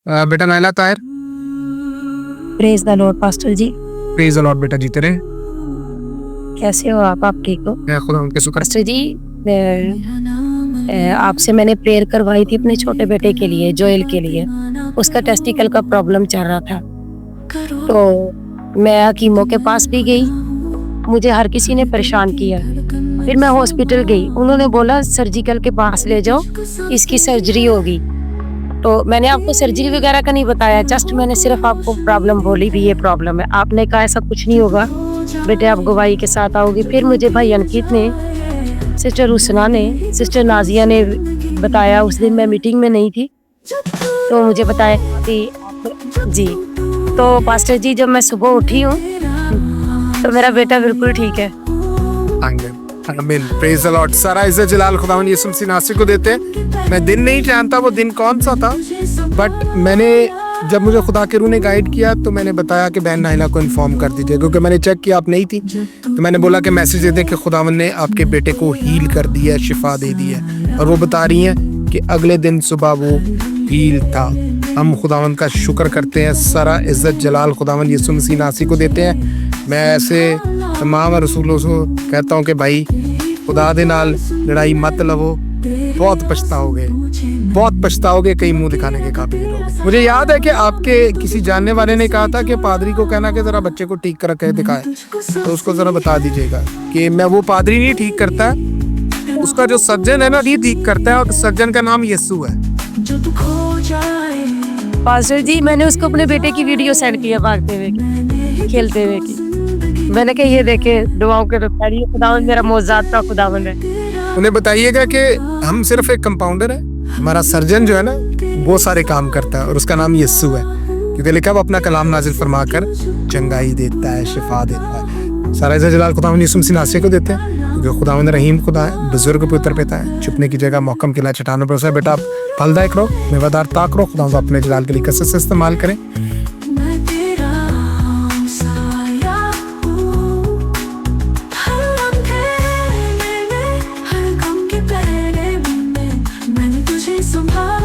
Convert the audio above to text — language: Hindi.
बेटा Naila Tahir, praise the lord pastor ji. Praise the lord. बेटा जीते रहे। कैसे हो आप ठीक हो? मैं खुदा उनके शुक्र। पास्टर जी, आपसे मैंने प्रेयर करवाई थी अपने छोटे बेटे के लिए, जोएल के लिए। उसका टेस्टिकल का प्रॉब्लम चल रहा था, तो मैं हकीमों के पास भी गई, मुझे हर किसी ने परेशान किया। फिर मैं हॉस्पिटल गई, उन्होंने बोला सर्जिकल के पास ले जाओ, इसकी सर्जरी होगी। तो मैंने आपको सर्जरी वगैरह का नहीं बताया, जस्ट मैंने सिर्फ आपको प्रॉब्लम बोली भी ये प्रॉब्लम है। आपने कहा ऐसा कुछ नहीं होगा बेटे, आप गवाही के साथ आओगी। फिर मुझे भाई अंकित ने, सिस्टर उसना ने, सिस्टर नाजिया ने बताया। उस दिन मैं मीटिंग में नहीं थी, तो मुझे बताया कि जी। तो पास्टर जी, जब मैं सुबह उठी हूँ तो मेरा बेटा बिल्कुल ठीक है। आमीन, प्रेज द लॉर्ड। सारा इज्जत जलाल खुदावंद यीशु मसीह नासरी को देते हैं। मैं दिन नहीं जानता वो दिन कौन सा था, बट मैंने जब मुझे खुदा के रूह ने गाइड किया तो मैंने बताया कि बहन नाहिला को इन्फॉर्म कर दीजिए, क्योंकि मैंने चेक किया आप नहीं थी। तो मैंने बोला कि मैसेज दे दें कि खुदावंद ने आपके बेटे को हील कर दिया है, शिफा दे दी है। और वो बता रही हैं कि अगले दिन सुबह वो हील था। हम खुदावंद का शुक्र करते हैं। सारा इज्जत जलाल खुदावंद यीशु मसीह नासरी को देते हैं। मैं ऐसे तमाम रसूलों को कहता हूँ कि भाई खुदा दे नाल लड़ाई मत लवो, बहुत पछताओगे, बहुत पछताओगे, कई मुंह दिखाने के काबिल लोग। मुझे याद है कि आपके किसी जानने वाले ने कहा था कि पादरी को कहना कि जरा बच्चे को ठीक करके दिखाए, तो उसको जरा बता दीजिएगा कि मैं वो पादरी नहीं ठीक करता, उसका जो सर्जन है ना ये ठीक करता है, और सर्जन का नाम यीशु है। पास्टर जी, मैंने उसको अपने बेटे की वीडियो सेंड किया, भागते हुए खेलते हुए की। मैंने कहा ये देखे, दुआओं के खुदावंद मेरा मौजूद का खुदावंद है। उन्हें बताइएगा कि हम सिर्फ एक कंपाउंडर है, हमारा सर्जन जो है ना वो सारे काम करता है, और उसका नाम यीशु है, क्योंकि लिखा वो अपना कलाम नाजिल फरमा कर चंगाई देता है, शिफा देता है। सारा इज्जत जलाल खुदावंद यीशु मसीह नासरी को देते हैं, क्योंकि खुदावंद रहीम खुदा है, बुजुर्ग पुत्र पिता है, छुपने की जगह मौकम के लिए चट्टानों पर है। बेटा आप फलदायक रहो, मेवादार ताक रहो, खुदावंद अपने जलाल के लिए कसरत से इस्तेमाल करें। संभाल